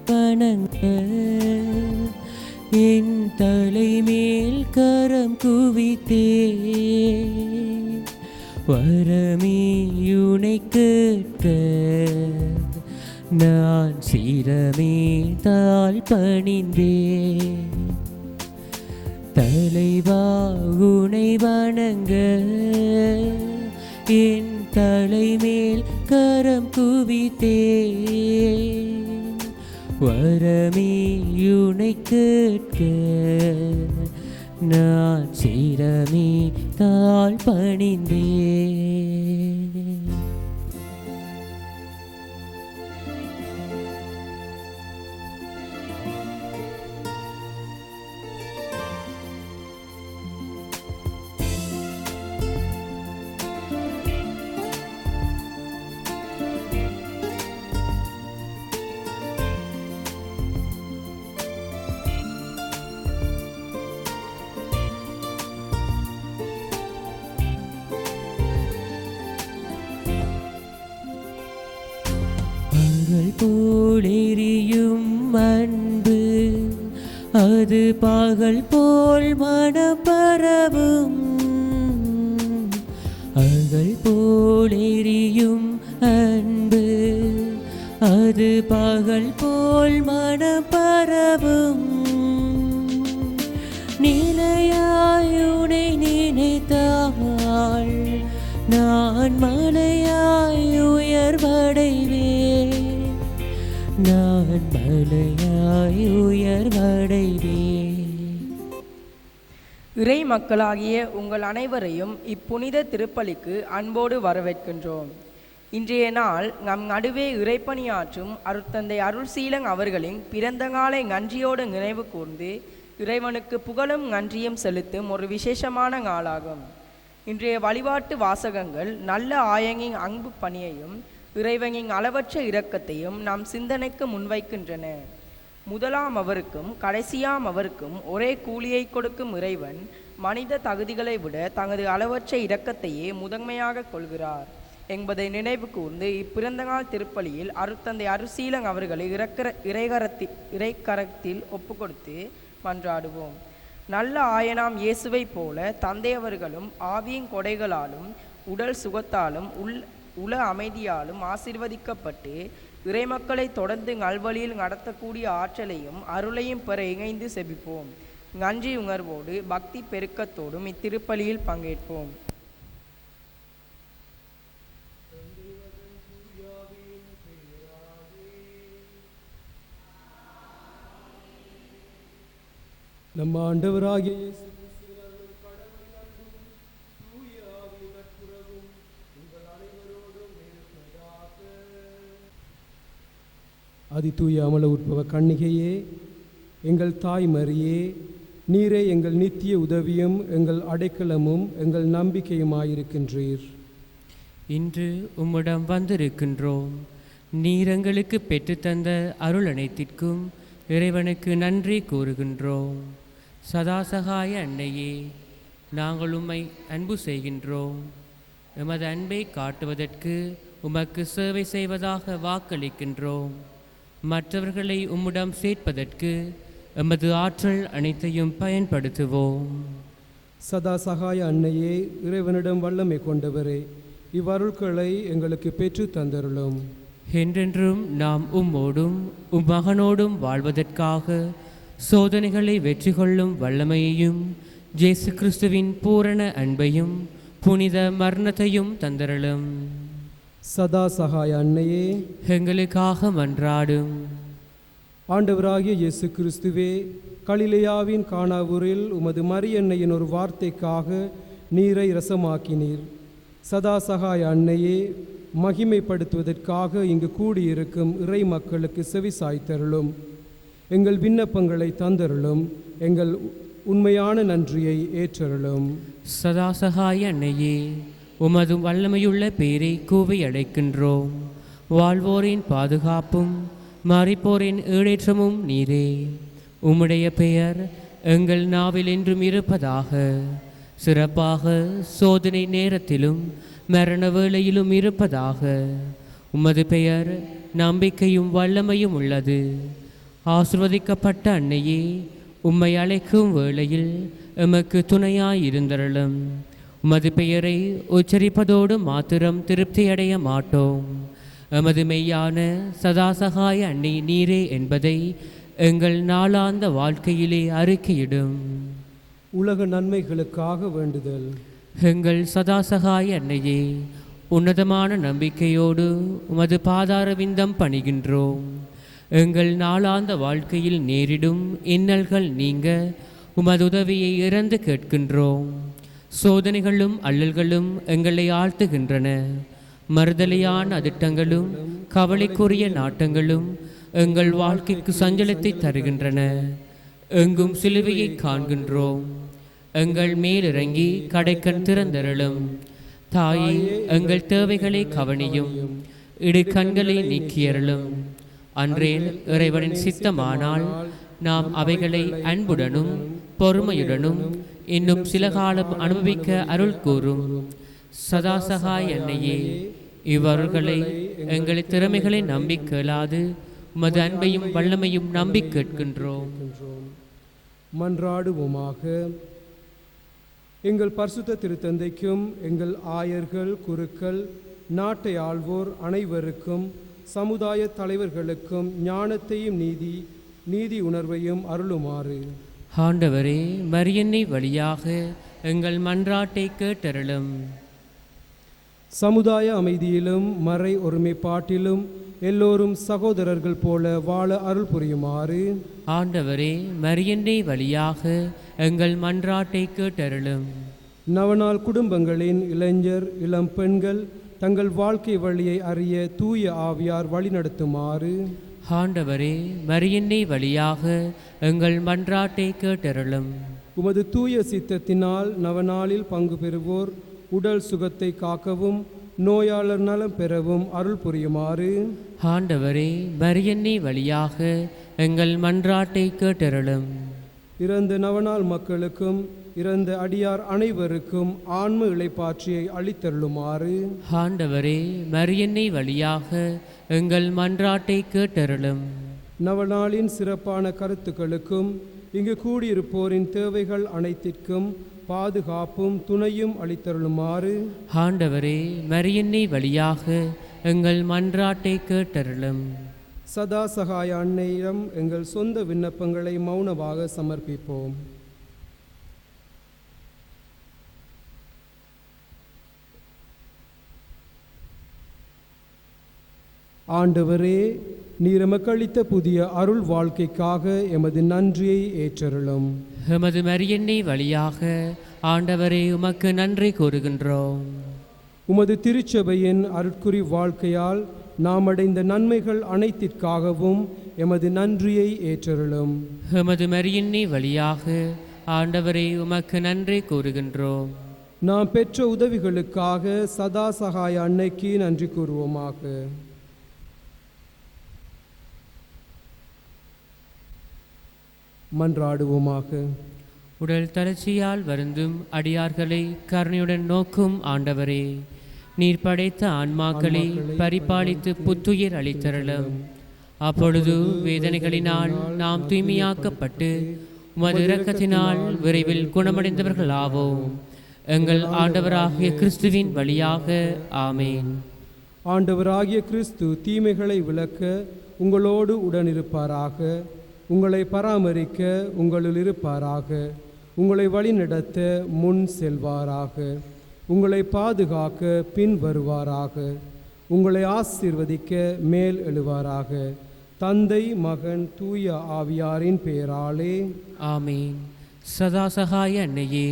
வணங்க என் தலைமேல் கரம் குவித்தே வரமேயுனை கேட்க நான் சிரமே தாழ் பணிந்தே தலைவா உனை வணங்க என் தலைமேல் கரம் குவித்தே வரமேயுனை கேட்க நான் சிரமே தாழ் பணிந்தே. போலெரியும் அன்பு அது பகல் போல் மனப்பரவும் அகல் போலெரியும் அன்பு அது பகல் போல் மனப்பரவும் நிலையாயுனை நினைத்தாள் நான் மலையாய் உயர்வடைவேன் நான் மலையாய் உயர்வடைவேன். இறை மக்களாகிய உங்கள் அனைவரையும் இப்புனித திருப்பலிக்கு அன்போடு வரவேற்கின்றோம். இன்றைய நாள் நம் நடுவே இறைப்பணியாற்றும் அருட்தந்தை அருள்சீலன் அவர்களின் பிறந்தநாளை நன்றியோடு நினைவு கூர்ந்து இறைவனுக்கு புகழும் நன்றியும் செலுத்தும் ஒரு விசேஷமான நாளாகும். இன்றைய வழிபாட்டு வாசகங்கள் நல்ல ஆயங்கின் அன்பு பணியையும் இறைவனின் அளவற்ற இரக்கத்தையும் நாம் சிந்தனைக்கு முன்வைக்கின்றன. முதலாம் அவருக்கும் கடைசியாம் அவருக்கும் ஒரே கூலியை கொடுக்கும் இறைவன் மனித தகுதிகளை விட தனது அளவற்ற இரக்கத்தையே முதன்மையாக கொள்கிறார் என்பதை நினைவு கூர்ந்து இப்பிறந்தநாள் திருப்பலியில் அருட்தந்தை அருள்சீலன் அவர்களை இறைக்கரத்தில் ஒப்புக்கொடுத்து மன்றாடுவோம். நல்ல ஆயனாம் இயேசுவை போல தந்தையவர்களும் ஆவியின் கொடைகளாலும் உடல் சுகத்தாலும் உள அமைதியாலும் ஆசீர்வதிக்கப்பட்டு இறைமக்களை தொடர்ந்து நல்வழியில் நடத்தக்கூடிய ஆற்றலையும் அருளையும் பெற இணைந்து செபிப்போம். நன்றி உணர்வோடு பக்தி பெருக்கத்தோடும் இத்திருப்பலியில் பங்கேற்போம். நம் ஆண்டவராகிய அதிதூய அமல உற்பவ கன்னிகையே, எங்கள் தாய் மரியே, நீரே எங்கள் நித்திய உதவியும் எங்கள் அடைக்கலமும் எங்கள் நம்பிக்கையுமாயிருக்கின்றீர். இன்று உம்மிடம் வந்திருக்கின்றோம். நீர் எங்களுக்கு பெற்றுத்தந்த அருள் அனைத்திற்கும் இறைவனுக்கு நன்றி கூறுகின்றோம். சதாசகாய அன்னையே, நாங்கள் உம்மை அன்பு செய்கின்றோம். எமது அன்பை காட்டுவதற்கு உமக்கு சேவை செய்வதாக வாக்களிக்கின்றோம். மற்றவர்களை உம்மிடம் சேர்ப்பதற்கு எமது ஆற்றல் அனைத்தையும் பயன்படுத்துவோம். சதா சகாய அன்னையே, இறைவனிடம் வல்லமை கொண்டவரே, இவ்வருள்களை எங்களுக்கு பெற்று தந்தருளும். என்றென்றும் நாம் உம்மோடும் உம் மகனோடும் வாழ்வதற்காக சோதனைகளை வெற்றி கொள்ளும் வல்லமையையும் இயேசு கிறிஸ்துவின் பூரண அன்பையும் புனித மரணத்தையும் தந்தருளும். சதா சகாய அன்னையே, எங்களுக்காக மன்றாடும். ஆண்டவராகிய இயேசு கிறிஸ்துவே, கலிலேயாவின் கானாவூரில் உமது மரியன்னையின் ஒரு வார்த்தைக்காக நீரை ரசமாக்கினீர். சதா சகாய அன்னையே, மகிமைப்படுத்துவதற்காக இங்கு கூடியிருக்கும் இறை மக்களுக்கு செவி சாய்த்தருளும். எங்கள் விண்ணப்பங்களை தந்தருளும். எங்கள் உண்மையான நன்றியை ஏற்றருளும். சதா சகாய அன்னையே, உமது வல்லமையுள்ள பேரை கூவி அழைக்கின்றோம். வாழ்வோரின் பாதுகாப்பும் மரிப்போரின் ஈடேற்றமும் நீரே. உம்முடைய பெயர் எங்கள் நாவில் என்றும் இருப்பதாக. சிறப்பாக சோதனை நேரத்திலும் மரண வேளையிலும் இருப்பதாக. உமது பெயர் நம்பிக்கையும் வல்லமையும் உள்ளது. ஆசிர்வதிக்கப்பட்ட அன்னையே, உம்மை அழைக்கும் வேளையில் எமக்கு துணையாயிருந்தருளும். உமது பெயரை உச்சரிப்பதோடு மாத்திரம் திருப்தியடைய மாட்டோம். எமது மெய்யான சதாசகாய அன்னை நீரே என்பதை எங்கள் நாளாந்த வாழ்க்கையிலே அறிக்கையிடும். உலக நன்மைகளுக்காக வேண்டுதல். எங்கள் சதாசகாய அன்னையே, உன்னதமான நம்பிக்கையோடு உமது பாதார விந்தம் பணிகின்றோம். எங்கள் நாளாந்த வாழ்க்கையில் நேரிடும் இன்னல்கள் நீங்க உமது உதவியை இறந்து கேட்கின்றோம். சோதனைகளும் அல்லல்களும் எங்களை ஆழ்த்துகின்றன. மறுதலையான அதிட்டங்களும் கவலைக்குரிய நாட்டங்களும் எங்கள் வாழ்க்கைக்கு சஞ்சலத்தை தருகின்றன. எங்கும் சிலுவையை காண்கின்றோம். எங்கள் மேலிறங்கி கடைக்கண் திறந்தருளும். தாயே, எங்கள் தேவைகளை கவனியும். இடு கண்களை நீக்கியருளும். அன்றேல் இறைவனின் சித்தமானால் நாம் அவைகளை அன்புடனும் பொறுமையுடனும் இன்னும் சில காலம் அனுபவிக்க அருள் கூறும். சதாசகாய் அன்னையே, இவ்வருள்களை எங்களை திறமைகளை நம்பி கேளாது உமது அன்பையும் வல்லமையும் நம்பி கேட்கின்றோம். மன்றாடுவோமாக. எங்கள் பரிசுத்த திருத்தந்தைக்கும் எங்கள் ஆயர்கள், குருக்கள், நாட்டை ஆள்வோர் அனைவருக்கும், சமுதாய தலைவர்களுக்கும் ஞானத்தையும் நீதி உணர்வையும் அருளுமாறு. ஆண்டவரே, மரியன்னை வழியாக எங்கள் மன்றாட்டை கேட்டருளும். சமுதாய அமைதியிலும் மறை ஒருமைப்பாட்டிலும் எல்லோரும் சகோதரர்கள் போல வாழ அருள் புரியுமாறு. ஆண்டவரே, மரியன்னை வழியாக எங்கள் மன்றாட்டை கேட்டருளும். நவநாள் குடும்பங்களின் இளைஞர், இளம் பெண்கள் தங்கள் வாழ்க்கை வழியை அறிய தூய ஆவியார் வழிநடத்துமாறு. ஆண்டவரே, மரியன்னை வழியாக எங்கள் மன்றாட்டை கேட்டருளும். உமது தூய சித்தத்தினால் நவநாளில் பங்கு பெறுவோர் உடல் சுகத்தை காக்கவும் நோயாளர் நலம் பெறவும் அருள் புரியுமாறு. ஆண்டவரே, மரியன்னை வழியாக எங்கள் மன்றாட்டை கேட்டருளும். இறந்த நவநாள் மக்களுக்கும் இறந்த அடியார் அனைவருக்கும் ஆன்ம இளைப்பாற்றியை அளித்தருளுமாறு. ஆண்டவரே, மரியன்னை வழியாக எங்கள் மன்றாட்டை கேட்டருளும். நவநாளின் சிறப்பான கருத்துக்களுக்கும் இங்கு கூடியிருப்போரின் தேவைகள் அனைத்திற்கும் பாதுகாப்பும் துணையும் அளித்தருளுமாறு. ஆண்டவரே, மரியன்னை வழியாக எங்கள் மன்றாட்டை கேட்டருளும். சதா சகாய அன்னையிடம் எங்கள் சொந்த விண்ணப்பங்களை மௌனமாக சமர்ப்பிப்போம். ஆண்டவரே, நீர் எமக்கு அளித்த புதிய அருள் வாழ்க்கைக்காக எமது நன்றியை ஏற்றருளும். எமது மரியன்னை வழியாக ஆண்டவரே உமக்கு நன்றி கூறுகின்றோம். உமது திருச்சபையின் அருட்குறி வாழ்க்கையால் நாம் அடைந்த நன்மைகள் அனைத்திற்காகவும் எமது நன்றியை ஏற்றருளும். எமது மரியன்னை வழியாக ஆண்டவரே உமக்கு நன்றி கூறுகின்றோம். நாம் பெற்ற உதவிகளுக்காக சதா சகாய அன்னைக்கு நன்றி கூறுவோமாக. மன்றாடுவோமாக. உடல் தளர்ச்சியால் வருந்தும் அடியார்களை கருணையுடன் நோக்கும் ஆண்டவரே, நீர் படைத்த ஆன்மாக்களை பரிபாலித்து புத்துயிர் அளித்தருளும். அப்பொழுது வேதனைகளினால் நாம் தூய்மையாக்கப்பட்டு உமது இரக்கத்தினால் விரைவில் குணமடைந்தவர்களாவோம். எங்கள் ஆண்டவராகிய கிறிஸ்துவின் வழியாக. ஆமேன். ஆண்டவராகிய கிறிஸ்து தீமைகளை விலக்க உங்களோடு உடனிருப்பாராக. உங்களை பராமரிக்க உங்களுள் இருப்பாராக. உங்களை வழிநடத்த முன் செல்வாராக. உங்களை பாதுகாக்க பின் வருவாராக. உங்களை ஆசீர்வதிக்க மேல் எழுவாராக. தந்தை, மகன், தூய ஆவியாரின் பெயராலே. ஆமீன். சதாசகாய அன்னையே,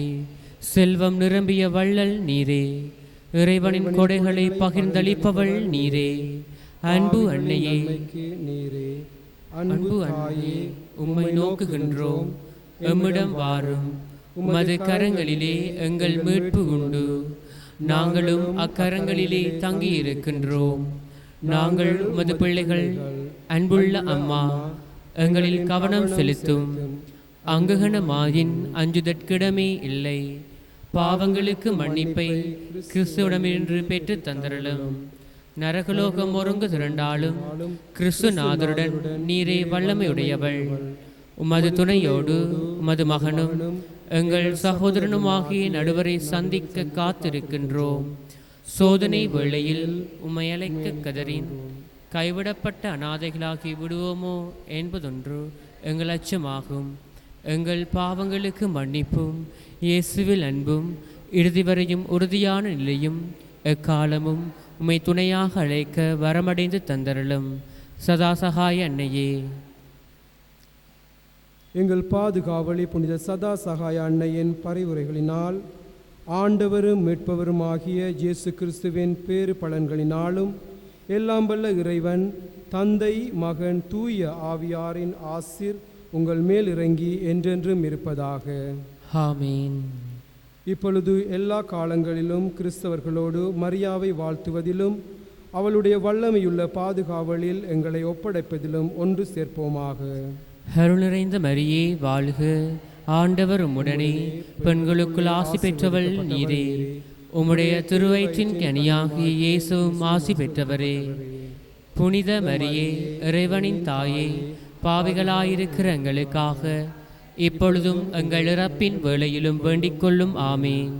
செல்வம் நிரம்பிய வள்ளல் நீரே, இறைவனின் கொடைகளை பகிர்ந்தளிப்பவள் நீரே, அன்பு அன்னையே, நீரே அன்பு அன்னையே, உம்மை நோக்குகின்றோம். எம்மிடம் வாரும். உமது கரங்களிலே எங்கள் மீட்பு உண்டு. நாங்களும் அக்கரங்களிலே தங்கியிருக்கின்றோம். நாங்கள் உமது பிள்ளைகள். அன்புள்ள அம்மா, எங்களில் கவனம் செலுத்தும். அங்குகணமாயின் அஞ்சுதற்கிடமே இல்லை. பாவங்களுக்கு மன்னிப்பை கிறிஸ்துவிடமிருந்து பெற்று தந்தரலும். நரகலோகம் ஒருங்கு திரண்டாலும் கிறிஸ்துநாதருடன் நீரே வல்லமையுடையவள். உமது துணையோடு உமது மகனும் எங்கள் சகோதரனுமாகிய நடுவரை சந்திக்க காத்திருக்கின்றோம். சோதனை வேளையில் உம்மை அழைக்க கதறின் கைவிடப்பட்ட அநாதைகளாகி விடுவோமோ என்பதொன்று எங்கள் அச்சமாகும். எங்கள் பாவங்களுக்கு மன்னிப்பும் இயேசுவில் அன்பும் இறுதி வரையும் உறுதியான நிலையும் எக்காலமும் உம்மை துணையாக அழைக்க வரமடைந்து தந்தருளும். சதாசகாய அன்னையே, எங்கள் பாதுகாவலி புனித சதா சகாய அன்னையின் பரிவுரைகளினால் ஆண்டவரும் மீட்பவருமாகிய இயேசு கிறிஸ்துவின் பேறு பலன்களினாலும் எல்லாம் வல்ல இறைவன் தந்தை மகன் தூய ஆவியாரின் ஆசீர் உங்கள் மேல் இறங்கி என்றென்றும் இருப்பதாக. ஆமீன். இப்பொழுது எல்லா காலங்களிலும் கிறிஸ்தவர்களோடு மரியாவை வாழ்த்துவதிலும் அவளுடைய வல்லமையுள்ள பாதுகாவலில் எங்களை ஒப்படைப்பதிலும் ஒன்று சேர்ப்போமாக. அருள் நிறைந்த மரியே வாழ்க, ஆண்டவர் உம்முடனே, பெண்களுக்குள் ஆசி பெற்றவள் நீரே. உம்முடைய திருவயிற்றின் கனியாகிய இயேசுவும் ஆசி பெற்றவரே. புனித மரியே, இறைவனின் தாயே, பாவிகளாயிருக்கிற எங்களுக்காக இப்பொழுதும் எங்கள் இறப்பின் வேளையிலும் வேண்டிக் கொள்ளும். ஆமீன்.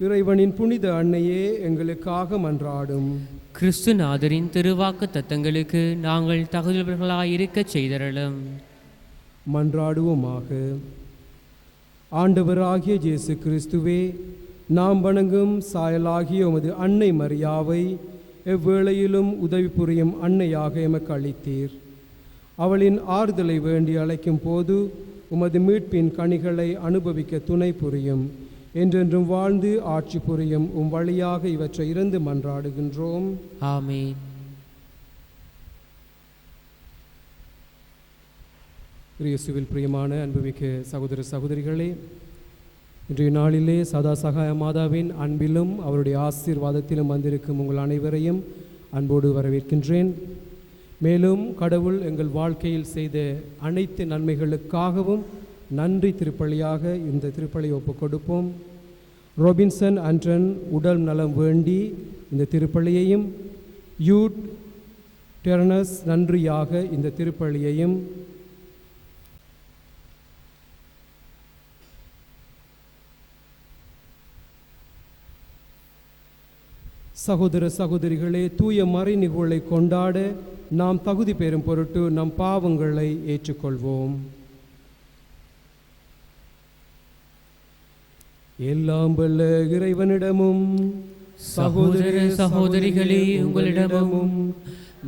இறைவனின் புனித அன்னையே, எங்களுக்காக மன்றாடும். கிறிஸ்துநாதரின் திருவாக்கு தத்தங்களுக்கு நாங்கள் தகுதியுள்ளவர்களாயிருக்க செய்தருளும். மன்றாடுவோமாக. ஆண்டவராகிய இயேசு கிறிஸ்துவே, நாம் வணங்கும் சாயலாகிய உமது அன்னை மரியாவை எவ்வேளையிலும் உதவி புரியும் அன்னையாக எமக்கு அளித்தீர். அவளின் ஆறுதலை வேண்டி அழைக்கும் போது உமது மீட்பின் கனிகளை அனுபவிக்க துணை புரியும். என்றென்றும் வாழ்ந்து ஆட்சி புரியும் உம் வழியாக இவற்றை இறந்து மன்றாடுகின்றோம். ஆமீன். இயேசுவில் பிரியமான அன்புமிக்க சகோதர சகோதரிகளே, இன்றைய நாளிலே சதா சகாய மாதாவின் அன்பிலும் அவருடைய ஆசீர்வாதத்திலும் வந்திருக்கும் உங்கள் அனைவரையும் அன்போடு வரவேற்கின்றேன். மேலும் கடவுள் எங்கள் வாழ்க்கையில் செய்த அனைத்து நன்மைகளுக்காகவும் நன்றி திருப்பலியாக இந்த திருப்பலியை ஒப்புக் கொடுப்போம். ரோபின்சன் அண்டன் உடல் நலம் வேண்டி இந்த திருப்பலியையும், யூட் டெர்னஸ் நன்றியாக இந்த திருப்பலியையும், சகோதர சகோதரிகளே, தூய மறை நிகழ்வை கொண்டாட நாம் தகுதி பெறும் பொருட்டு நம் பாவங்களை ஏற்றுக்கொள்வோம். எல்லாம் வல்ல இறைவனிடமும் சகோதர சகோதரிகளே உங்களிடமும்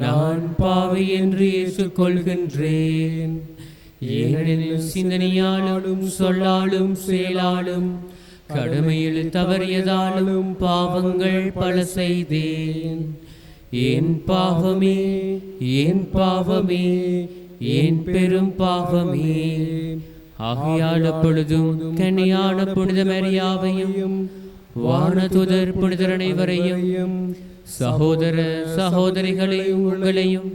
நான் பாவி என்று ஏற்றுக்கொள்கின்றேன். ஏனெனில் சிந்தனையாலும் சொல்லாலும் செயலாலும் கடமையில் தவறியதாலும் பாவங்கள் பல செய்தேன். என் பாவமே, என் பாவமே, என் பெரும் பாவமே. ஆகையால் அப்பொழுதும் கன்னியான புனித மரியாவையும் வானதூதர் புனிதர் அனைவரையும் சகோதர சகோதரிகளையும் உங்களையும்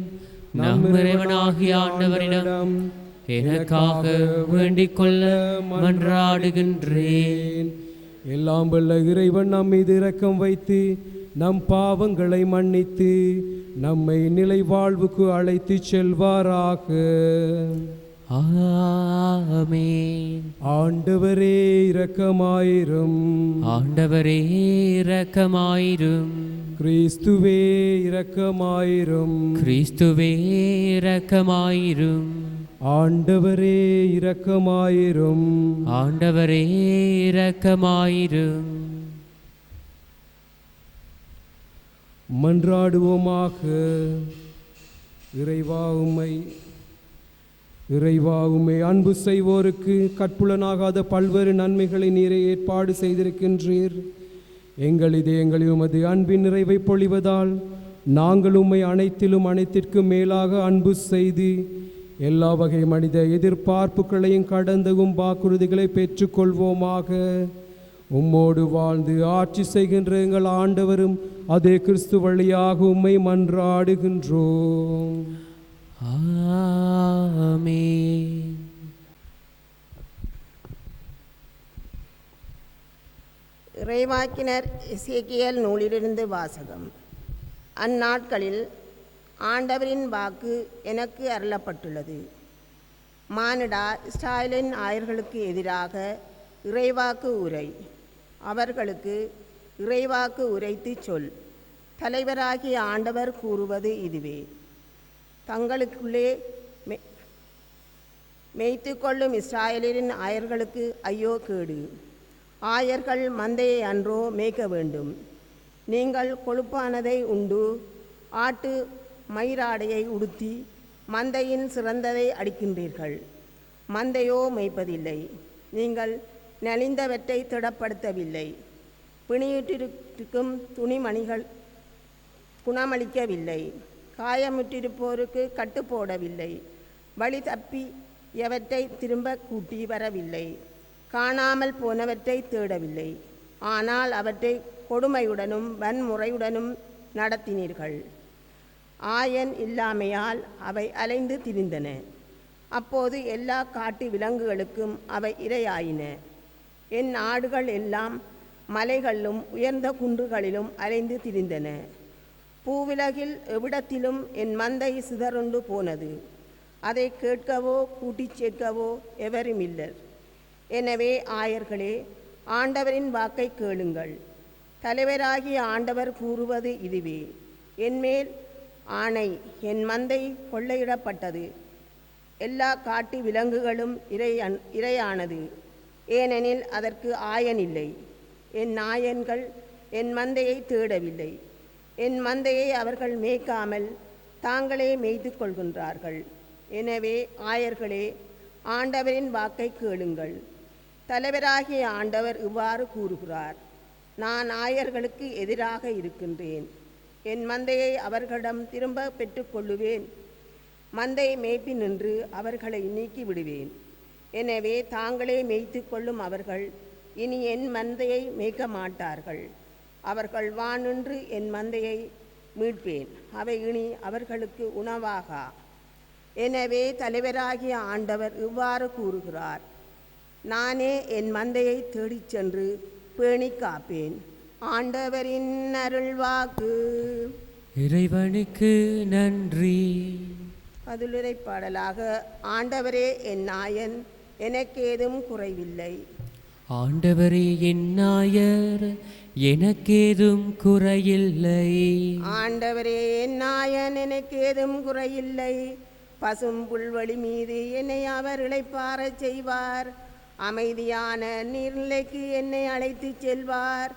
நம் இறைவனாகிய ஆண்டவரிடம் எனக்காக வேண்டிக் கொள்ள மன்றாடுகின்றேன். எல்லாம் வல்ல இறைவன் நம் மீது இரக்கம் வைத்து நம் பாவங்களை மன்னித்து நம்மை நிலை வாழ்வுக்கு அழைத்து செல்வாராக. ஆமென். ஆண்டவரே இரக்கமாயிரும். ஆண்டவரே இரக்கமாயிரும். கிறிஸ்துவே இரக்கமாயிரும். கிறிஸ்துவே இரக்கமாயிரும். ஆண்டவரே இரக்கமாயிரும். ஆண்டவரே இரக்கமாயிரும். மன்றாடுவோமாக. இறைவா உம்மை அன்பு செய்வோருக்கு கற்புலனாகாத பல்வேறு நன்மைகளை நீரை ஏற்பாடு செய்திருக்கின்றீர். எங்கள் இதயங்களில் உமது அன்பின் நிறைவை பொழிவதால் நாங்கள் உம்மை அனைத்திலும் அனைத்திற்கும் மேலாக அன்பு செய்து எல்லா வகை மனித எதிர்பார்ப்புகளையும் கடந்த வாக்குறுதிகளை பெற்றுக்கொள்வோமாக. உம்மோடு வாழ்ந்து ஆட்சி செய்கின்ற எங்கள் ஆண்டவரும் அதே கிறிஸ்து வழியாக உம்மை மன்றாடுகின்றோம். ஆமென். இறைவாக்கினர் எசேக்கியேல் நூலிலிருந்து வாசகம். அந்நாட்களில் ஆண்டவரின் வாக்கு எனக்கு அருளப்பட்டுள்ளது. மானிடா, இஸ்ராயலின் ஆயர்களுக்கு எதிராக இறைவாக்கு உரை. அவர்களுக்கு இறைவாக்கு உரைத்து சொல். தலைவராகிய ஆண்டவர் கூறுவது இதுவே: தங்களுக்குள்ளே மேய்த்து கொள்ளும் இஸ்ராயலின் ஆயர்களுக்கு ஐயோ கேடு! ஆயர்கள் மந்தையை அன்றோ மேய்க்க வேண்டும். நீங்கள் கொழுப்பானதை உண்டு ஆட்டு மயிராடையை உடுத்தி மந்தையின் சிறந்ததை அடிக்கின்றீர்கள். மந்தையோ மேய்ப்பதில்லை. நீங்கள் நலிந்தவற்றை திடப்படுத்தவில்லை. பிணியுற்றிருக்கும் துணிமணிகள் குணமளிக்கவில்லை. காயமுற்றிருப்போருக்கு கட்டு போடவில்லை. வழி தப்பி எவற்றை திரும்ப கூட்டி வரவில்லை. காணாமல் போனவற்றை தேடவில்லை. ஆனால் அவற்றை கொடுமையுடனும் வன்முறையுடனும் நடத்தினீர்கள். ஆயன் இல்லாமையால் அவை அலைந்து திரிந்தன. அப்போது எல்லா காட்டு விலங்குகளுக்கும் அவை இரையாயின. என் ஆடுகள் எல்லாம் மலைகளிலும் உயர்ந்த குன்றுகளிலும் அலைந்து திரிந்தன. பூவிலகில் எவ்விடத்திலும் என் மந்தை சிதறுண்டு போனது. அதை கேட்கவோ கூட்டிச் சேர்க்கவோ எவருமில்லர். எனவே ஆயர்களே, ஆண்டவரின் வாக்கை கேளுங்கள். தலைவராகிய ஆண்டவர் கூறுவது இதுவே: என்மேல் ஆணை, என் மந்தை கொள்ளையிடப்பட்டது. எல்லா காட்டு விலங்குகளும் இரையானது. ஏனெனில் அதற்கு ஆயன் இல்லை. என் ஆயன்கள் என் மந்தையை தேடவில்லை. என் மந்தையை அவர்கள் மேய்க்காமல் தாங்களே மேய்த்து கொள்கின்றார்கள். எனவே ஆயர்களே, ஆண்டவரின் வாக்கை கேளுங்கள். தலைவராகிய ஆண்டவர் இவ்வாறு கூறுகிறார்: நான் ஆயர்களுக்கு எதிராக இருக்கின்றேன். என் மந்தையை அவர்களிடம் திரும்ப பெற்றுக்கொள்ளுவேன். மந்தை மேய்ப்பி நின்று அவர்களை நீக்கி விடுவேன். எனவே தாங்களே மேய்த்து கொள்ளும் அவர்கள் இனி என் மந்தையை மேய்க்க மாட்டார்கள். அவர்கள் வானின்று என் மந்தையை மீட்பேன். அவை இனி அவர்களுக்கு உணவாகா. எனவே தலைவராகிய ஆண்டவர் இவ்வாறு கூறுகிறார்: நானே என் மந்தையை தேடிச் சென்று பேணி காப்பேன். ஆண்டவரின் அருள்வாக்கு. இறைவனுக்கு நன்றி. பதிலுரை பாடலாக: ஆண்டவரே என் நாயன், எனக்கு ஏதும் குறைவில்லை. ஆண்டவரே என் நாயர், எனக்கேதும் குறையில்லை. ஆண்டவரே என் நாயன், எனக்கு ஏதும் குறையில்லை. பசும் புல்வெளி மீது என்னை அவர் இளைப்பாறச் செய்வார். அமைதியான நீர்நிலைக்கு என்னை அழைத்து செல்வார்.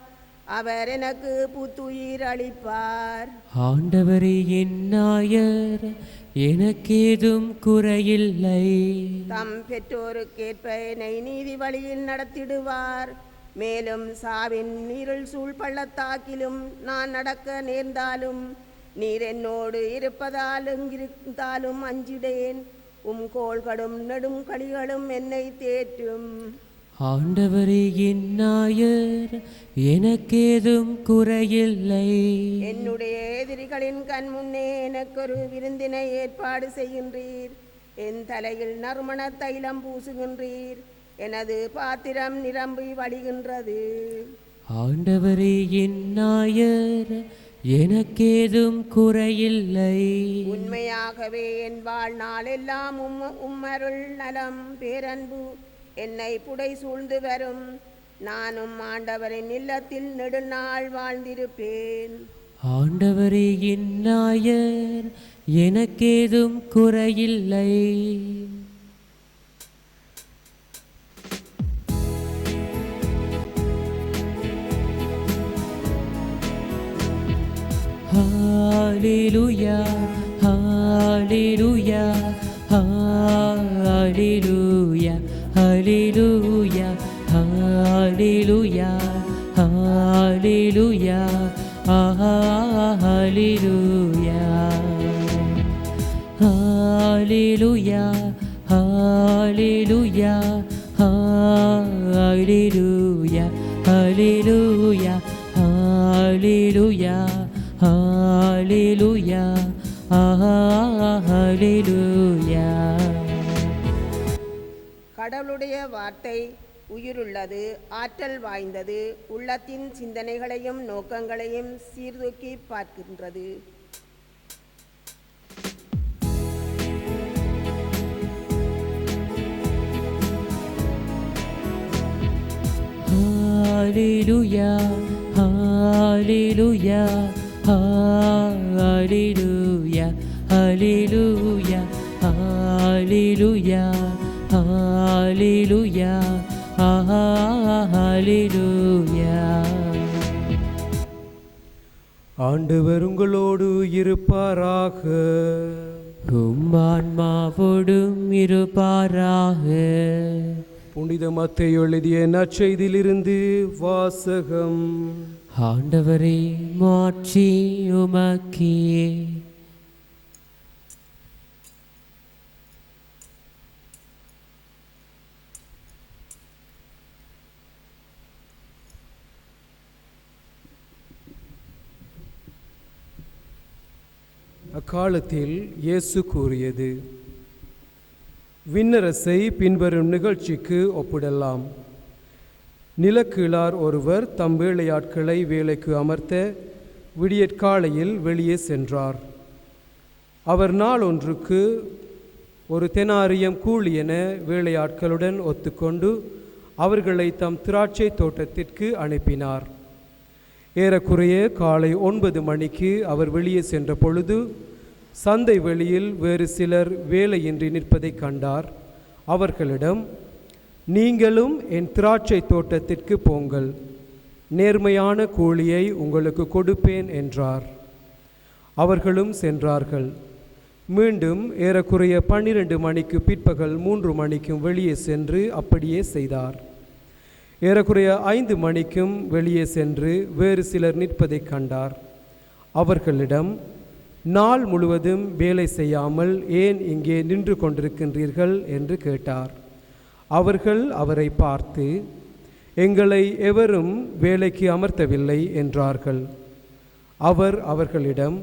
அவர் எனக்கு புத்துயிர் அளிப்பார். ஆண்டவரே என் நாயர், எனக்கேதும் குறையில்லை. தம் பெற்றோருக்கேற்ப என்னை நீதி வழியில் நடத்திடுவார். மேலும் சாவின் நீரில் சூழ் பள்ளத்தாக்கிலும் நான் நடக்க நேர்ந்தாலும் நீர் என்னோடு இருப்பதால் எங்கிருந்தாலும் அஞ்சிடேன். கோள்களும் நெடும் களிகளும் என்னை தேற்றும். ஆண்டவரே என் நாயர், எனக்கேதும் குறையில்லை. என்னுடைய எதிரிகளின் கண் முன்னே எனக்கொரு விருந்தினை ஏற்பாடு செய்கின்றீர். என் தலையில் நறுமண தைலம் பூசுகின்றீர். எனது பாத்திரம் நிரம்பி வழிகின்றது. ஆண்டவரே என் நாயர், எனக்கேதும் குறையில்லை. உண்மையாகவே என் வாழ்நாள் எல்லாம் உம்மருள் நலம் பேரன்பு என்னை புடை சூழ்ந்து வரும். நானும் ஆண்டவரின் இல்லத்தில் நெடுநாள் வாழ்ந்திருப்பேன். ஆண்டவரே என் நாயர், எனக்கேதும் குறையில்லை. Hallelujah, hallelujah, hallelujah, hallelujah, hallelujah, hallelujah, hallelujah, hallelujah, hallelujah, hallelujah, hallelujah, hallelujah, hallelujah, hallelujah. கடவுளுடைய வார்த்தை உயிருள்ளது, ஆற்றல் வாய்ந்தது, உள்ளத்தின் சிந்தனைகளையும் நோக்கங்களையும் சீர்தூக்கி பார்க்கின்றது. Hallelujah, hallelujah, hallelujah, hallelujah, hallelujah, hallelujah, hallelujah. ஆண்டவர் உங்களோடு இருப்பாராக. ஆன்மாவோடும் இருப்பாராக. புனித மத்தேயு எழுதிய நற்செய்தியிலிருந்து வாசகம். ஆண்டவரே, மாட்சி உமக்கே. அக்காலத்தில் இயேசு கூறியது, விண்ணரசை பின்வரும் நிகழ்ச்சிக்கு ஒப்பிடலாம். நிலக்கீழார் ஒருவர் தம் வேலையாட்களை வேலைக்கு அமர்த்த விடியற்காலையில் வெளியே சென்றார். அவர் நாள் ஒன்றுக்கு ஒரு தெனாரியம் கூலி என வேலையாட்களுடன் ஒத்துக்கொண்டு அவர்களை தம் திராட்சை தோட்டத்திற்கு அனுப்பினார். ஏறக்குறைய காலை 9 மணிக்கு அவர் வெளியே சென்ற பொழுது சந்தை வெளியில் வேறு சிலர் வேலையின்றி நிற்பதை கண்டார். அவர்களிடம், நீங்களும் என் திராட்சை தோட்டத்திற்கு போங்கள், நேர்மையான கூலியை உங்களுக்கு கொடுப்பேன் என்றார். அவர்களும் சென்றார்கள். மீண்டும் ஏறக்குறைய 12 மணிக்கு பிற்பகல் 3 மணிக்கும் வெளியே சென்று அப்படியே செய்தார். ஏறக்குறைய 5 மணிக்கும் வெளியே சென்று வேறு சிலர் நிற்பதை கண்டார். அவர்களிடம், நாள் முழுவதும் வேலை செய்யாமல் ஏன் இங்கே நின்று கொண்டிருக்கின்றீர்கள் என்று கேட்டார். அவர்கள் அவரை பார்த்து, எங்களை எவரும் வேலைக்கு அமர்த்தவில்லை என்றார்கள். அவர் அவர்களிடம்,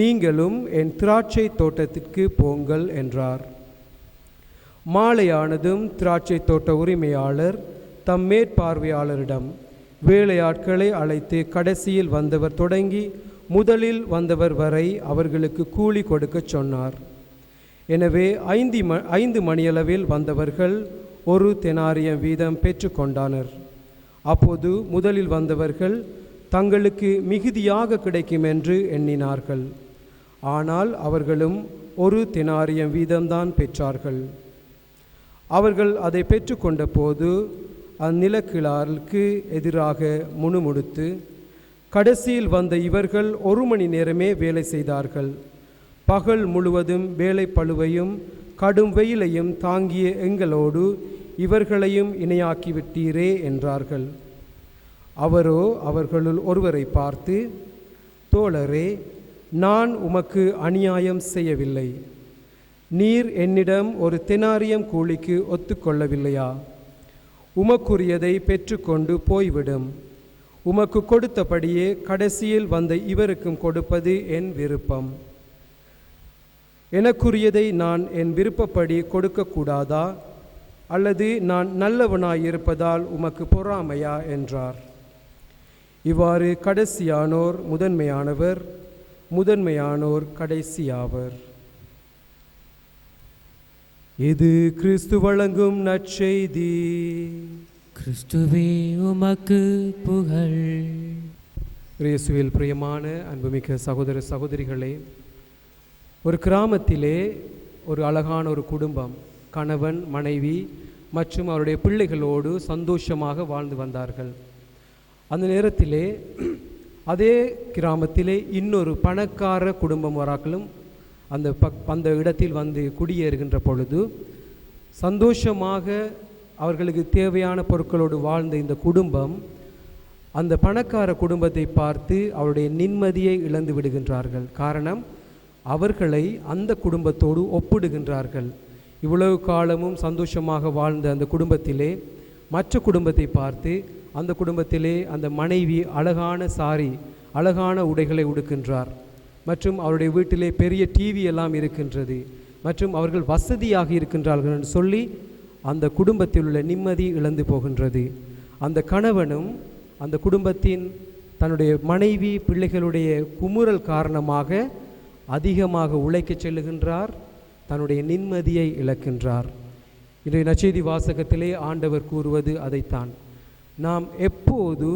நீங்களும் என் திராட்சை தோட்டத்திற்கு போங்கள் என்றார். மாலையானதும் திராட்சை தோட்ட உரிமையாளர் தம் மேற்பார்வையாளரிடம் வேலையாட்களை அழைத்து கடைசியில் வந்தவர் தொடங்கி முதலில் வந்தவர் வரை அவர்களுக்கு கூலி கொடுக்க சொன்னார். எனவே 5 மணியளவில் வந்தவர்கள் 1 தெனாரியம் வீதம் பெற்றுக்கொண்டனர். அப்போது முதலில் வந்தவர்கள் தங்களுக்கு மிகுதியாக கிடைக்கும் என்று எண்ணினார்கள். ஆனால் அவர்களும் 1 தெனாரியம் வீதம்தான் பெற்றார்கள். அவர்கள் அதை பெற்றுக்கொண்ட போது அந்நிலக்கிழாருக்கு எதிராக முணுமுணுத்து, கடைசியில் வந்த இவர்கள் 1 மணி நேரமே வேலை செய்தார்கள். பகல் முழுவதும் வேலை பளுவையும் கடும் வெயிலையும் தாங்கிய எங்களோடு இவர்களையும் இணையாக்கிவிட்டீரே என்றார்கள். அவரோ அவர்களுள் ஒருவரை பார்த்து, தோழரே, நான் உமக்கு அநியாயம் செய்யவில்லை. நீர் என்னிடம் 1 தெனாரியம் கூலிக்கு ஒத்துக்கொள்ளவில்லையா? உமக்குரியதை பெற்றுக்கொண்டு போய்விடும். உமக்கு கொடுத்தபடியே கடைசியில் வந்த இவருக்கும் கொடுப்பது என் விருப்பம். எனக்குரியதை நான் என் விருப்பப்படி கொடுக்கக்கூடாதா? அல்லது நான் நல்லவனாயிருப்பதால் உமக்கு பொறாமையா என்றார். இவ்வாறு கடைசியானோர் முதன்மையானவர், முதன்மையானோர் கடைசியாவர். இது கிறிஸ்து வழங்கும் நற்செய்தி. கிறிஸ்துவே உமக்கு புகழ். இயேசுவில் பிரியமான அன்புமிக்க சகோதர சகோதரிகளே, ஒரு கிராமத்திலே ஒரு அழகான ஒரு குடும்பம், கணவன் மனைவி மற்றும் அவருடைய பிள்ளைகளோடு சந்தோஷமாக வாழ்ந்து வந்தார்கள். அந்த நேரத்திலே அதே கிராமத்திலே இன்னொரு பணக்கார குடும்பம் வராக்களும் அந்த இடத்தில் வந்து குடியேறுகின்ற பொழுது சந்தோஷமாக அவர்களுக்கு தேவையான பொருட்களோடு வாழ்ந்த இந்த குடும்பம் அந்த பணக்கார குடும்பத்தை பார்த்து அவருடைய நிம்மதியை இழந்து விடுகின்றார்கள். காரணம், அவர்களை அந்த குடும்பத்தோடு ஒப்பிடுகின்றார்கள். இவ்வளவு காலமும் சந்தோஷமாக வாழ்ந்த அந்த குடும்பத்திலே மற்ற குடும்பத்தை பார்த்து அந்த குடும்பத்திலே அந்த மனைவி அழகான உடைகளை உடுக்கின்றார், மற்றும் அவருடைய வீட்டிலே பெரிய டிவி எல்லாம் இருக்கின்றது, மற்றும் அவர்கள் வசதியாக இருக்கின்றார்கள் என்று சொல்லி அந்த குடும்பத்தில் உள்ள நிம்மதி இழந்து போகின்றது. அந்த கணவனும் அந்த குடும்பத்தின் தன்னுடைய மனைவி பிள்ளைகளுடைய குமுறல் காரணமாக அதிகமாக உழைக்கச் செல்லுகின்றார், தன்னுடைய நிம்மதியை இழக்கின்றார். இன்றைய நற்செய்தி வாசகத்திலே ஆண்டவர் கூறுவது அதைத்தான். நாம் எப்போது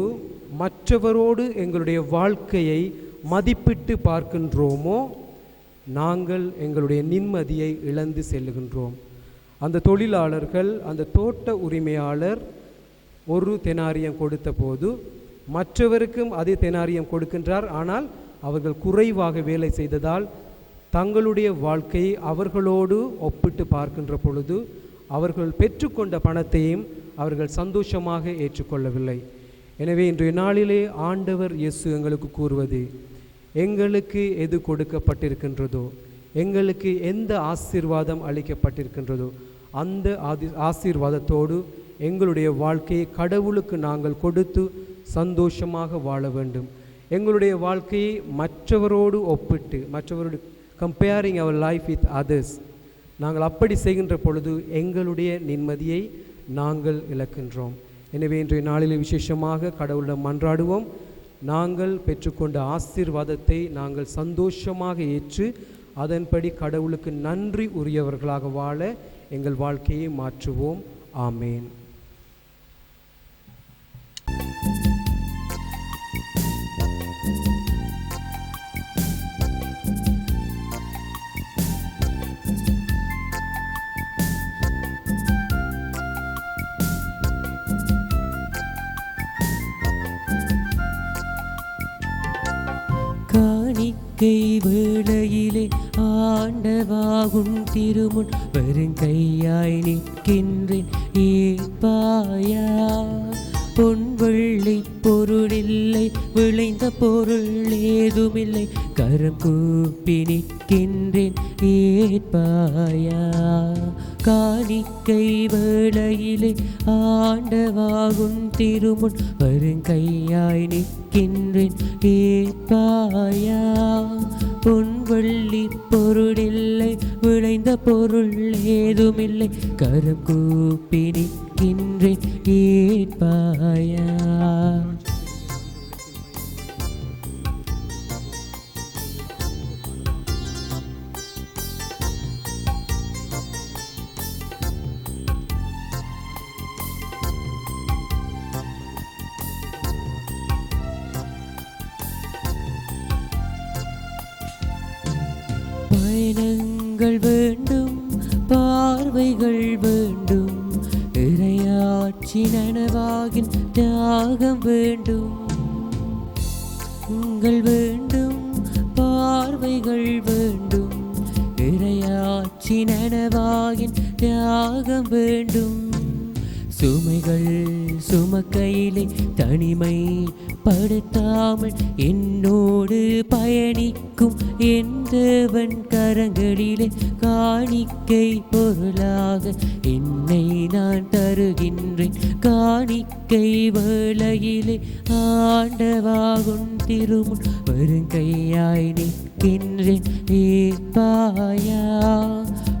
மற்றவரோடு எங்களுடைய வாழ்க்கையை மதிப்பிட்டு பார்க்கின்றோமோ நாங்கள் எங்களுடைய நிம்மதியை இழந்து செல்லுகின்றோம். அந்த தொழிலாளர்கள், அந்த தோட்ட உரிமையாளர் ஒரு தெனாரியம் கொடுத்த போது மற்றவருக்கும் அதே தெனாரியம் கொடுக்கின்றார். ஆனால் அவர்கள் குறைவாக வேலை செய்ததால் தங்களுடைய வாழ்க்கையை அவர்களோடு ஒப்பிட்டு பார்க்கின்ற பொழுது அவர்கள் பெற்றுக்கொண்ட பணத்தையும் அவர்கள் சந்தோஷமாக ஏற்றுக்கொள்ளவில்லை. எனவே இன்றைய நாளிலே ஆண்டவர் இயேசு எங்களுக்கு கூறுவது, எங்களுக்கு எது கொடுக்கப்பட்டிருக்கின்றதோ, எங்களுக்கு எந்த ஆசீர்வாதம் அளிக்கப்பட்டிருக்கின்றதோ அந்த ஆசீர்வாதத்தோடு எங்களுடைய வாழ்க்கையை கடவுளுக்கு நாங்கள் கொடுத்து சந்தோஷமாக வாழ வேண்டும். எங்களுடைய வாழ்க்கையை மற்றவரோடு ஒப்பிட்டு, மற்றவரோடு comparing our life with others, நாங்கள் அப்படி செய்கின்ற பொழுது எங்களுடைய நிம்மதியை நாங்கள் இழக்கின்றோம். எனவே இன்றைய நாளில் விசேஷமாக கடவுளிடம் மன்றாடுவோம். நாங்கள் பெற்றுக்கொண்ட ஆசீர்வாதத்தை நாங்கள் சந்தோஷமாக ஏற்று அதன்படி கடவுளுக்கு நன்றி உரியவர்களாக வாழ எங்கள் வாழ்க்கையை மாற்றுவோம். ஆமேன். காணிக்கை வேளையிலே ஆண்டவாகும் திருமுன் வெறுங்கையாய் நிற்கின்றேன், ஏற்பாயா. பொன்வெள்ளி பொருளில்லை, விளைந்த பொருள் ஏதுமில்லை, கரம் கூப்பி நிற்கின்றேன், ஏற்பாயா. காணிக்கை வேளையிலே ஆண்டவாகும் திருமுன் வருங்கையாய் நிற்கின்றேன், ஏற்பாயா. பொன்வெள்ளி பொருளில்லை, விளைந்த பொருள் ஏதுமில்லை, கரம் கூப்பி நிற்கின்றேன், ஏற்பாயா. பயணங்கள் வேண்டும், பார்வைகள் வேண்டும், இறையாட்சி நனவாகின் தியாகம் வேண்டும். உங்கள் வேண்டும், பார்வைகள் வேண்டும், இறையாட்சி நனவாகின் தியாகம் வேண்டும். சுமைகள் சுமக்கையிலே தனிமை படுத்தாமல் என்னோடு பயணிக்கும் எந்தவன் கரங்களிலே காணிக்கை பொருளாக என்னை நான் தருகின்றேன். காணிக்கை வேளையிலே ஆண்டவாகும் திருமுன் வருங்கையாய் நிற்கின்றேன், ஏற்பாயா.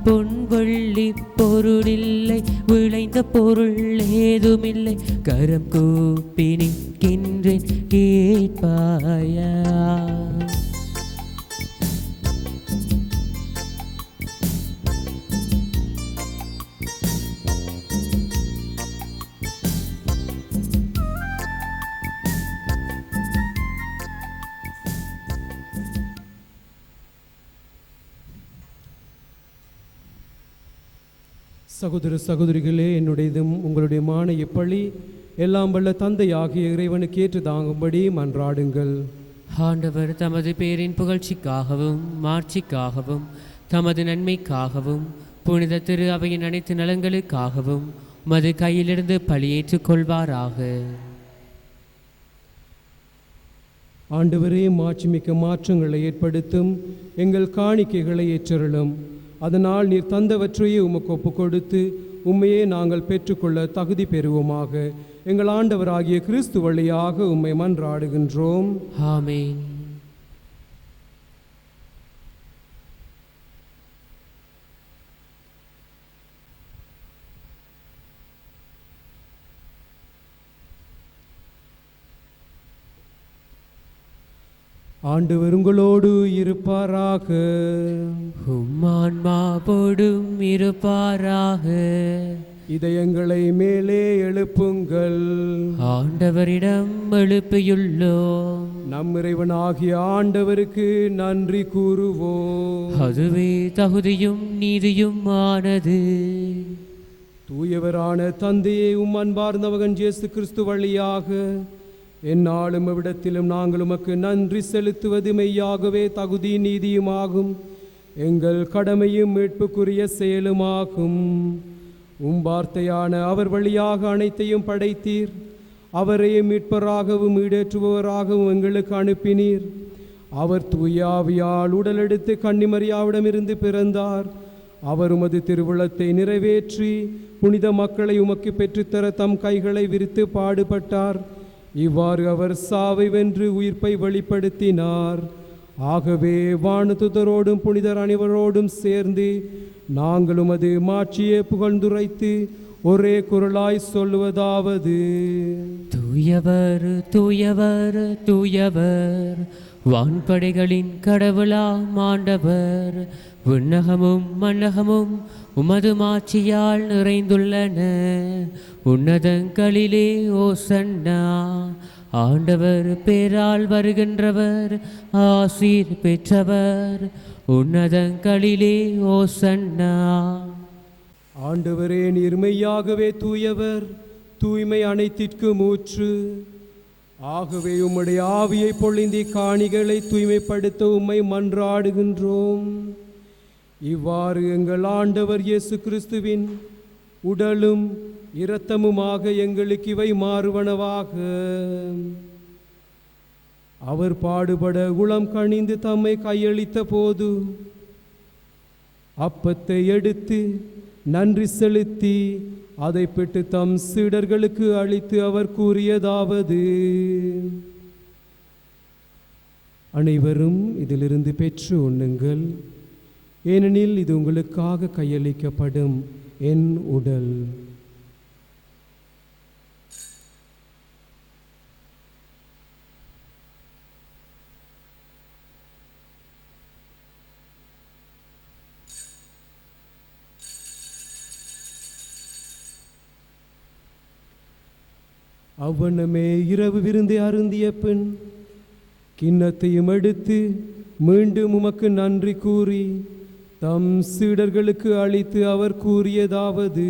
பொன்வெள்ளி பொருளில்லை, விளைந்த பொருள் ஏதுமில்லை, கரம் கூப்பி நிற்கின்றேன், ஏற்பாயா. சகோதர சகோதரிகளே, என்னுடையதும் உங்களுடையமான இப்பழி எல்லாம் வல்ல தந்தையாகிய இறைவனுக்கு ஏற்று தாங்கும்படி மன்றாடுங்கள். ஆண்டவர் தமது பேரின் புகழ்ச்சிக்காகவும் மாட்சிக்காகவும் தமது நன்மைக்காகவும் புனித திரு அவையின் அனைத்து நலன்களுக்காகவும் உமது கையிலிருந்து பழியேற்றுக் கொள்வாராக. ஆண்டவரே, மாட்சிமிக்க மாற்றங்களை ஏற்படுத்தும் எங்கள் காணிக்கைகளை ஏற்றருளும். அதனால் நீர் தந்தவற்றையே உமக்கு ஒப்புக் கொடுத்து உம்மையே நாங்கள் பெற்றுக்கொள்ள தகுதி பெறுவோமாக. எங்கள் ஆண்டவராகிய கிறிஸ்து வழியாக உம்மை மன்றாடுகின்றோம். ஆமென். ஆண்டவர் உங்களோடு இருப்பாராக. உம்மான்மாவோடும் இருப்பாராக. இதயங்களை மேலே எழுப்புங்கள். ஆண்டவரிடம் எழுப்பியுள்ளோம். நம் இறைவனாகிய ஆண்டவருக்கு நன்றி கூறுவோம். அதுவே தகுதியும் நீதியும் ஆனது. தூயவரான தந்தையே, உம் அன்பார்ந்த மகன் இயேசு கிறிஸ்து வழியாக எந்நாளும் எவ்விடத்திலும் நாங்கள் உமக்கு நன்றி செலுத்துவது மெய்யாகவே தகுதி நீதியுமாகும். எங்கள் கடமையும் மீட்புக்குரிய செயலுமாகும். உம் வார்த்தையான அவர் வழியாக அனைத்தையும் படைத்தீர். அவரையே மீட்பராகவும் ஈடேற்றுபவராகவும் எங்களுக்கு அனுப்பினீர். அவர் தூயாவியால் உடலெடுத்து கன்னிமரியாவிடமிருந்து பிறந்தார். அவர் உமது திருவுளத்தை நிறைவேற்றி புனித மக்களை உமக்கு பெற்றுத்தர தம் கைகளை விரித்து பாடுபட்டார். இவ்வாறு அவர் சாவை வென்று உயிர்ப்பை வெளிப்படுத்தினார். ஆகவே வானதுதரோடும் புனிதர் அனைவரோடும் சேர்ந்து நாங்களும் அது மாட்சியே புகழ்ந்துரைத்து ஒரே குரலாய் சொல்லுவதாவது: தூயவர் தூயவர் தூயவர், வான்படைகளின் கடவுளாம் ஆண்டவர். விண்ணகமும் மண்ணகமும் உமது மாட்சியால் நிறைந்துள்ளன. உன்னதங்களிலே ஓசன்னா. ஆண்டவர் பேரால் வருகின்றவர் ஆசீர் பெற்றவர். உன்னதங்களிலே ஓசன்னா. ஆண்டவரே, நீர் மெய்யாகவே தூயவர், தூய்மை அனைத்திற்கும் ஊற்று. ஆகவே உம்முடைய ஆவியை பொழிந்தி காணிகளை தூய்மைப்படுத்த உம்மை மன்றாடுகின்றோம். இவ்வாறு எங்கள் ஆண்டவர் இயேசு கிறிஸ்துவின் உடலும் இரத்தமுமாக எங்களுக்கு இவை மாறுவனவாக. அவர் பாடுபட உளம் கனிந்து தம்மை கையளித்த போது அப்பத்தை எடுத்து நன்றி செலுத்தி அதை பெற்று தம் சீடர்களுக்கு அளித்து அவர் கூறியதாவது: அனைவரும் இதிலிருந்து பெற்று உண்ணுங்கள், ஏனெனில் இது உங்களுக்காக கையளிக்கப்படும் என் உடல். அவ்வண்ணமே இரவு விருந்தை அருந்திய பின் கிண்ணத்தையும் எடுத்து மீண்டும் உமக்கு நன்றி கூறி தம் சீடர்களுக்கு அளித்து அவர் கூறியதாவது: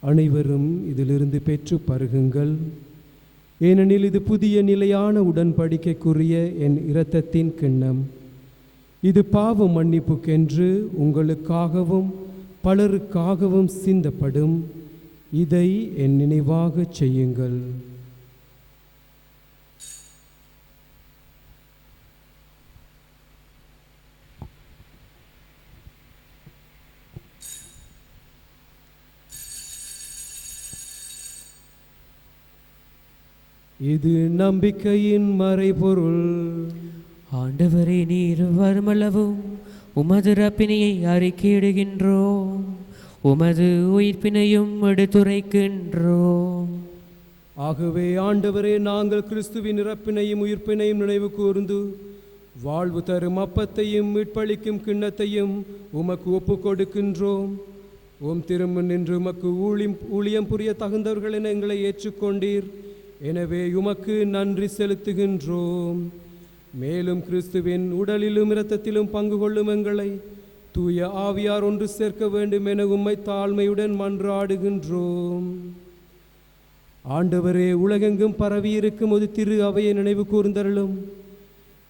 அனைவரும் இதிலிருந்து பெற்று பருகுங்கள், ஏனெனில் இது புதிய நிலையான உடன்படிக்கைக்குரிய என் இரத்தத்தின் கிண்ணம். இது பாவ மன்னிப்புக்கென்று உங்களுக்காகவும் பலருக்காகவும் சிந்தப்படும். இதை என் நினைவாக செய்யுங்கள். இது நம்பிக்கையின் மறைபொருள். ஆண்டவரே, நீர் வருமளவும் உமது இறப்பினையை அறிக்கையிடுகின்றோம், உமது உயிர்ப்பினையும் எடுத்துரைக்கின்றோம். ஆகவே ஆண்டவரே, நாங்கள் கிறிஸ்துவின் இறப்பினையும் உயிர்ப்பினையும் நினைவு கூர்ந்து வாழ்வு தரும் அப்பத்தையும் மீட்பளிக்கும் கிண்ணத்தையும் உமக்கு ஒப்பு கொடுக்கின்றோம். திரும்ப நின்று உமக்கு ஊழியம் புரிய தகுந்தவர்கள் என எங்களை ஏற்றுக்கொண்டீர். எனவே உமக்கு நன்றி செலுத்துகின்றோம். மேலும் கிறிஸ்துவின் உடலிலும் இரத்தத்திலும் பங்கு கொள்ளும் எங்களை தூய ஆவியார் ஒன்று சேர்க்க வேண்டும் என உம்மை தாழ்மையுடன் மன்றாடுகின்றோம். ஆண்டவரே, உலகெங்கும் பரவியிருக்கும் ஒரு திரு அவையை நினைவு கூர்ந்தருளும்.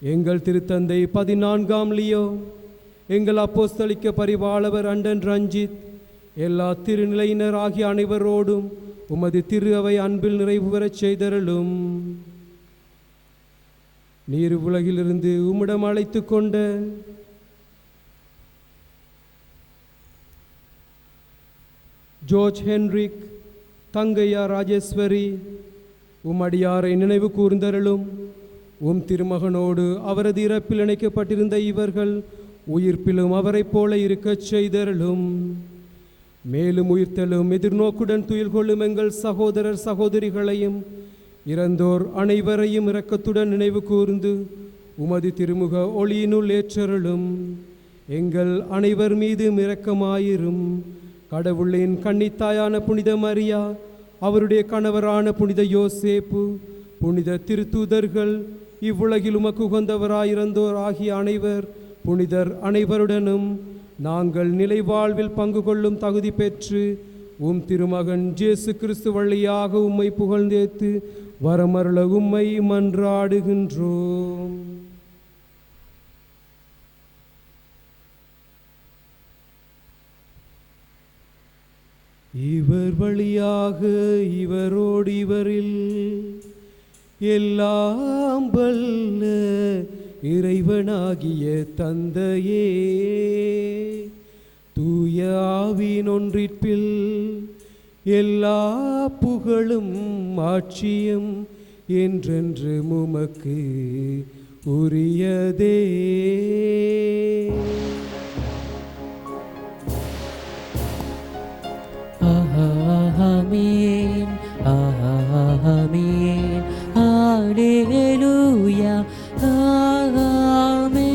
எங்கள் திருத்தந்தை 14ஆம் லியோ, எங்கள் அப்போஸ்தலிக்க பரிபாளவர் அண்டன் ரஞ்சித், எல்லா திருநிலையினர் ஆகிய அனைவரோடும் உமது திரு அவை அன்பில் நிறைவு பெறச் செய்தருளும். நீர் உலகிலிருந்து உம்மிடம் அழைத்து கொண்ட ஜோர்ஜ் ஹென்ரிக், தங்கையா ராஜேஸ்வரி, அடியாரை நினைவு கூர்ந்தருளும். திருமகனோடு அவரது இறப்பில் இணைக்கப்பட்டிருந்த இவர்கள் உயிர்ப்பிலும் அவரைப் போல இருக்கச் செய்தருளும். மேலும் உயிர்த்தலும் எதிர்நோக்குடன் துயில் கொள்ளும் எங்கள் சகோதரர் சகோதரிகளையும் இறந்தோர் அனைவரையும் இரக்கத்துடன் நினைவு கூர்ந்து உமது திருமுக ஒளியினுள் ஏற்றருளும். எங்கள் அனைவர் மீதும் இரக்கமாயிரும். கடவுளின் கன்னித்தாயான புனித மரியா, அவருடைய கணவரான புனித யோசேப்பு, புனித திருத்தூதர்கள், இவ்வுலகில் உமக்கு உகந்தவராயிருந்தோர் ஆகிய அனைவர் புனிதர் அனைவருடனும் நாங்கள் நிலை வாழ்வில் பங்கு கொள்ளும் தகுதி பெற்று உம் திருமகன் இயேசு கிறிஸ்து வழியாக உம்மை புகழ்ந்தேத்து வரமருள உம்மை மன்றாடுகின்றோம். இவர் வழியாக இவரோடு இவரில் எல்லாம் வல்ல இறைவனாகிய தந்தையே, தூய ஆவியின் ஒன்றிற்பில் எல்லா புகழும் ஆட்சியும் என்றென்று உமக்கு உரியதே. ஆமென், ஆமென், அல்லேலூயா, ஆமென்.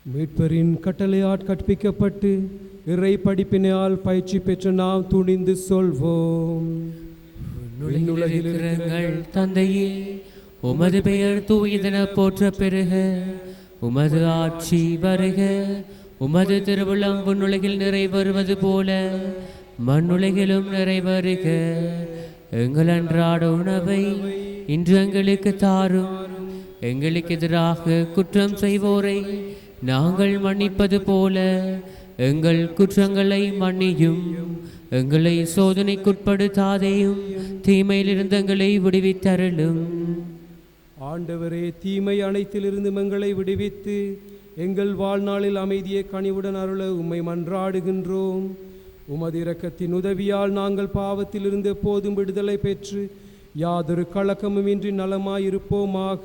மீட்பரின் கட்டளையால் கற்பிக்கப்பட்டு இறை படிப்பினால் பயிற்சி பெற்ற நாம் துணிந்து சொல்வோம். விண்ணுலகில் இருக்கிறங்கள் தந்தையே, உமது பெயர் தூயதென போற்ற பெருக, உமது ஆட்சி வருக, உமது திருவுளம் விண்ணுலகில் நிறைவேறுவது போல மண்ணுலகிலும் நிறைவேறுக. எங்கள் அன்றாட உணவை இன்று எங்களுக்கு தாரும். எங்களுக்கு எதிராக குற்றம் செய்வோரை நாங்கள் மன்னிப்பது போல எங்கள் குற்றங்களை மன்னியும். எங்களை சோதனைக்குட்படுத்தாதேயும், தீமையிலிருந்து எங்களை விடுவித்தருளும். ஆண்டவரே, தீமை அனைத்திலிருந்து எங்களை விடுவித்து எங்கள் வாழ்நாளில் அமைதியை கனிவுடன் அருள உம்மை மன்றாடுகின்றோம். உமது இரக்கத்தின் உதவியால் நாங்கள் பாவத்திலிருந்து எப்போதும் விடுதலை பெற்று யாதொரு கலக்கமுமின்றி நலமாயிருப்போமாக.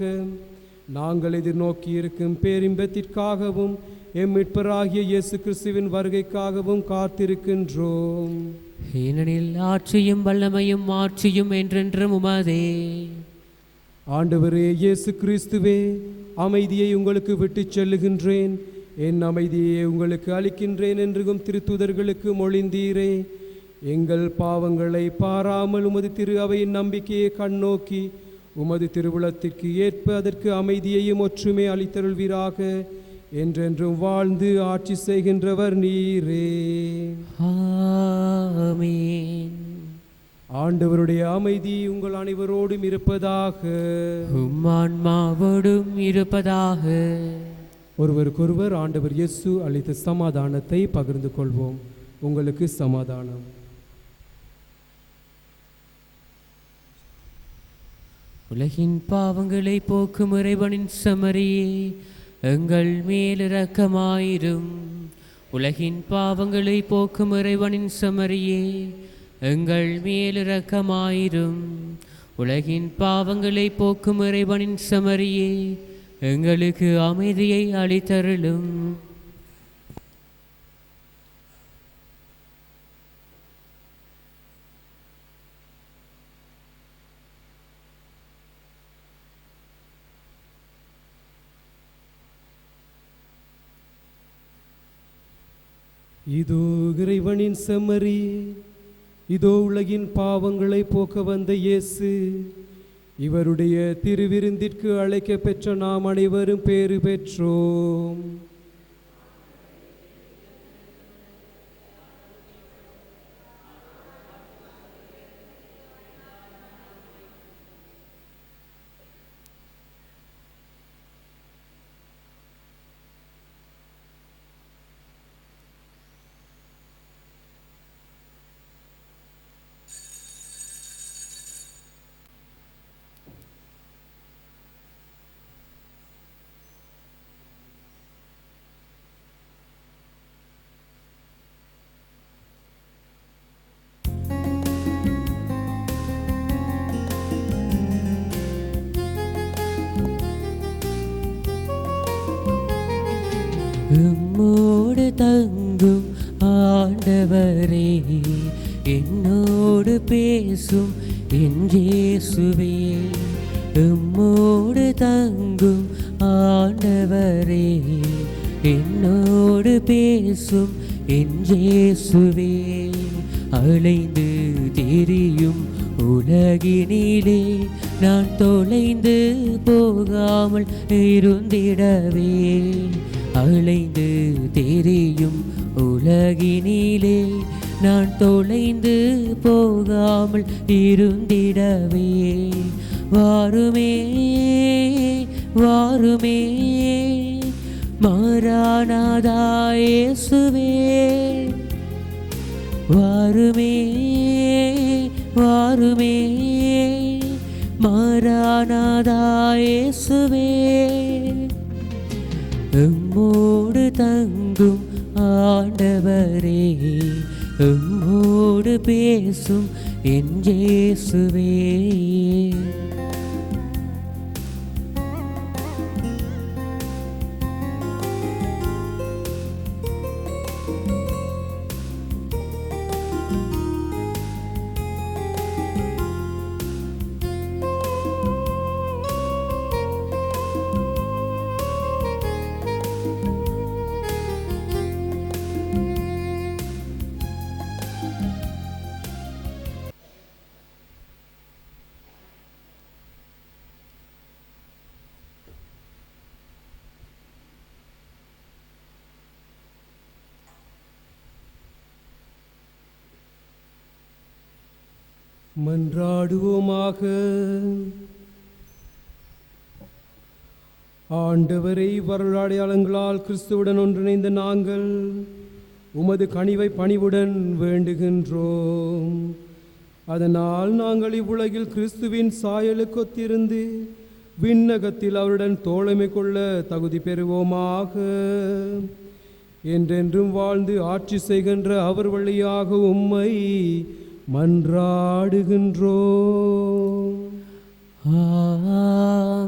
நாங்கள் எதிர்நோக்கி இருக்கும் பேரின்பத்திற்காகவும் எம் மீட்பராகிய இயேசு கிறிஸ்துவின் வருகைக்காகவும் காத்திருக்கின்றோம். ஏனெனில் ஆட்சியும் வல்லமையும் மாட்சியும் என்றென்றும் உமதே. ஆண்டவரே இயேசு கிறிஸ்துவே, அமைதியை உங்களுக்கு விட்டுச் செல்லுகின்றேன், என் அமைதியை உங்களுக்கு அளிக்கின்றேன் என்றும் திருத்தூதர்களுக்கு மொழிந்தீரே. எங்கள் பாவங்களை பாராமல் உமது திரு அவையின் நம்பிக்கையை கண்ணோக்கி உமது திருவுளத்திற்கு ஏற்ப அதற்கு அமைதியையும் ஒற்றுமை அளித்தருள்வீராக. என்றென்றும் வாழ்ந்து ஆட்சி செய்கின்றவர் நீரே. ஆமென். ஆண்டவருடைய அமைதி உங்கள் அனைவரோடும் இருப்பதாக. உம் ஆன்மாவோடும் இருப்பதாக. ஒருவருக்கொருவர் ஆண்டவர் இயேசு அளித்த சமாதானத்தை பகிர்ந்து கொள்வோம். உங்களுக்கு சமாதானம். உலகின் பாவங்களை போக்கும் இறைவனின் செம்மறியே, எங்கள் மேல் இரக்கமாயிரும். உலகின் பாவங்களை போக்கும் இறைவனின் செம்மறியே, எங்கள் மேல் இரக்கமாயிரும். உலகின் பாவங்களை போக்கும் இறைவனின் செம்மறியே, எங்களுக்கு அமைதியை அளித்தருளும். இதோ இறைவனின் செம்மறி, இதோ உலகின் பாவங்களை போக்க வந்த இயேசு. இவருடைய திருவிருந்திற்கு அழைக்க பெற்ற நாம் அனைவரும் பேறு பெற்றோம். தங்கும் ஆண்டவரே, என்னோடு பேசும் என் இயேசுவே. உம்மோடு தங்கும் ஆண்டவரே, என்னோடு பேசும் என் இயேசுவே. அலைந்து திரியும் உலகினிலே நான் தொலைந்து போகாமல் இருந்திடவே. அலைந்து திரியும் உலகினிலே நான் தொலைந்து போகாமல் இருந்திடவே. வாருமே வாருமே மாறானாதா இயேசுவே. வாருமே வாருமே மாறானாதா இயேசுவே. உம்மோடு தங்கும் ஆண்டவரே, உம்மோடு பேசும் என் இயேசுவே. மன்றாடுவோமாக. ஆண்டவரை வரலாடையாளங்களால் கிறிஸ்துவுடன் ஒன்றிணைந்த நாங்கள் உமது கனிவை பணிவுடன் வேண்டுகின்றோம். அதனால் நாங்கள் இவ்வுலகில் கிறிஸ்துவின் சாயலுக்கு ஒத்திருந்து விண்ணகத்தில் அவருடன் தோழமை கொள்ள தகுதி பெறுவோமாக. என்றென்றும் வாழ்ந்து ஆட்சி செய்கின்ற அவர் வழியாக உம்மை மன்றாடுகின்றோம்.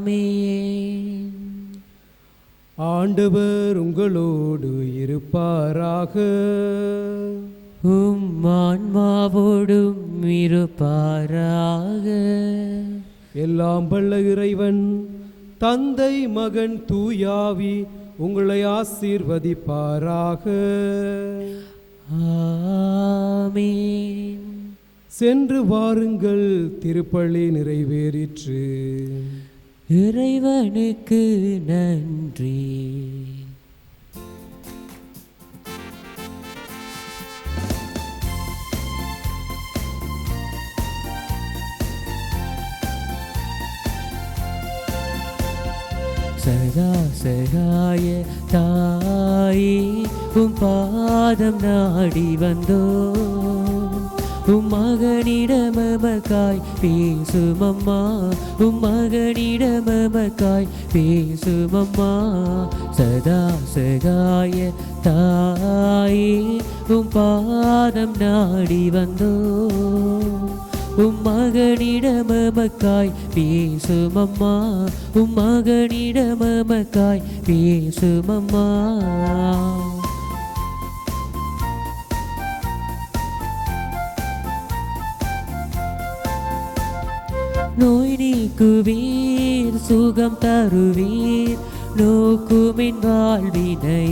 ஆமென். ஆண்டவர் உங்களோடு இருப்பாராக. உம் ஆன்மாவோடும் இருப்பாராக. எல்லாம் வல்ல இறைவன் தந்தை மகன் தூயாவி உங்களை ஆசீர்வதிப்பாராக. ஆமென். சென்று வாருங்கள், திருப்பலி நிறைவேறிற்று. இறைவனுக்கு நன்றி. சதா சகாய தாயே, உம் பாதம் நாடி வந்தோ. உம் மகனிடமக்காய் பேசுமம்மா, உம் மகனிடமக்காய் பேசுமம்மா. சதா சகாய தாயே, உம் பாதம் நாடி வந்தோ. உம் மகனிடமக்காய் பேசுமம்மா, உம் மகனிடமக்காய் பேசுமம்மா. நோய் நீக்குவீர், சுகம் தருவீர், நோக்குமின் வாழ்வினை.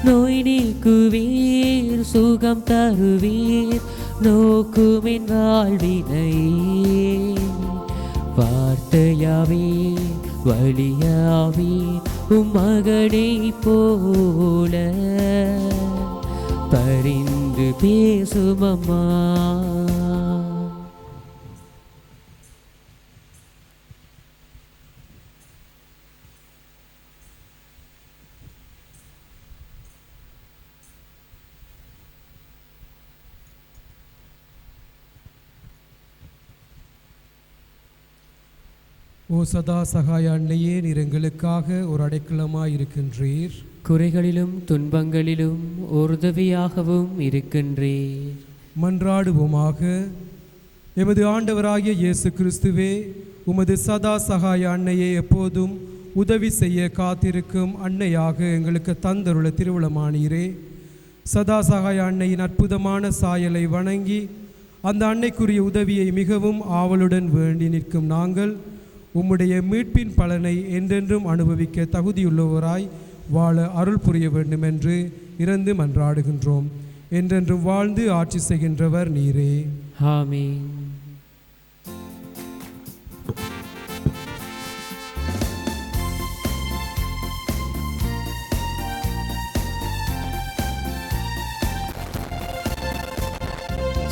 நோய் நீக்குவீர், சுகம் தருவீர், நோக்குமின் வாழ்வினை. வார்த்தையாவே வழியாவே உம் மகனை போல பரிந்து பேசுமம்மா. ஓ சதா சகாய அன்னையே, நீர் எங்களுக்காக ஒரு அடைக்கலமாய் இருக்கின்றீர். குறைகளிலும் துன்பங்களிலும் உதவியாகவும் இருக்கின்றீர். மன்றாடுவோமாக. எமது ஆண்டவராகிய இயேசு கிறிஸ்துவே, உமது சதா சகாய அன்னையை எப்போதும் உதவி செய்ய காத்திருக்கும் அன்னையாக எங்களுக்கு தந்தருள திருவுளமானீரே. சதாசகாய அன்னையின் அற்புதமான சாயலை வணங்கி அந்த அன்னைக்குரிய உதவியை மிகவும் ஆவலுடன் வேண்டி நிற்கும் நாங்கள் உம்முடைய மீட்பின் பலனை என்றென்றும் அனுபவிக்க தகுதியுள்ளவராய் வாழ அருள் புரிய வேண்டும் என்று இறந்து மன்றாடுகின்றோம். என்றென்றும் வாழ்ந்து ஆட்சி செய்கின்றவர் நீரே. ஆமென்.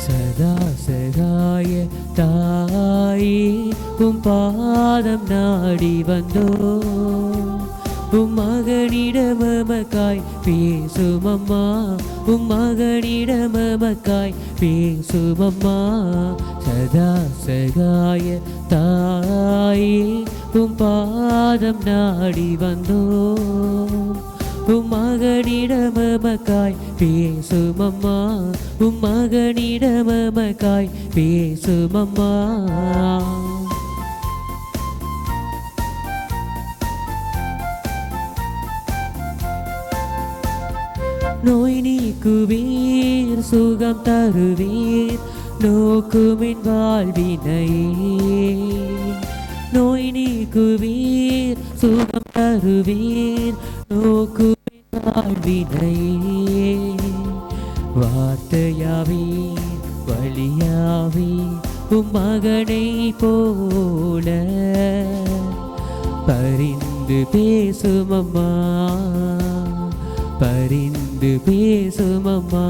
சதா சகாய தாயே உம் பாதம் நாடி வந்தோ உம் மகனிடமக்காய் பேசுமம்மா உம் மகனிடமக்காய் பேசுமம்மா. சதா சகாய தாயே உம் பாதம் நாடி வந்தோ உம் மகனிடமக்காய் பேசுமம்மா உம் மகனிடமக்காய் பேசுமம்மா. நோய் நீக்குவீர் சுகம் தருவீர் நோக்குமின் வாழ்வினையே. நோய் நீக்குவீர் சுகம் தருவீர் நோக்குமின் வாழ்வினையே. வார்த்தையாவே வழியாவே உம் மகனை போல பரிந்து பேசுமம்மா பரிந்து பேசுமம்மா.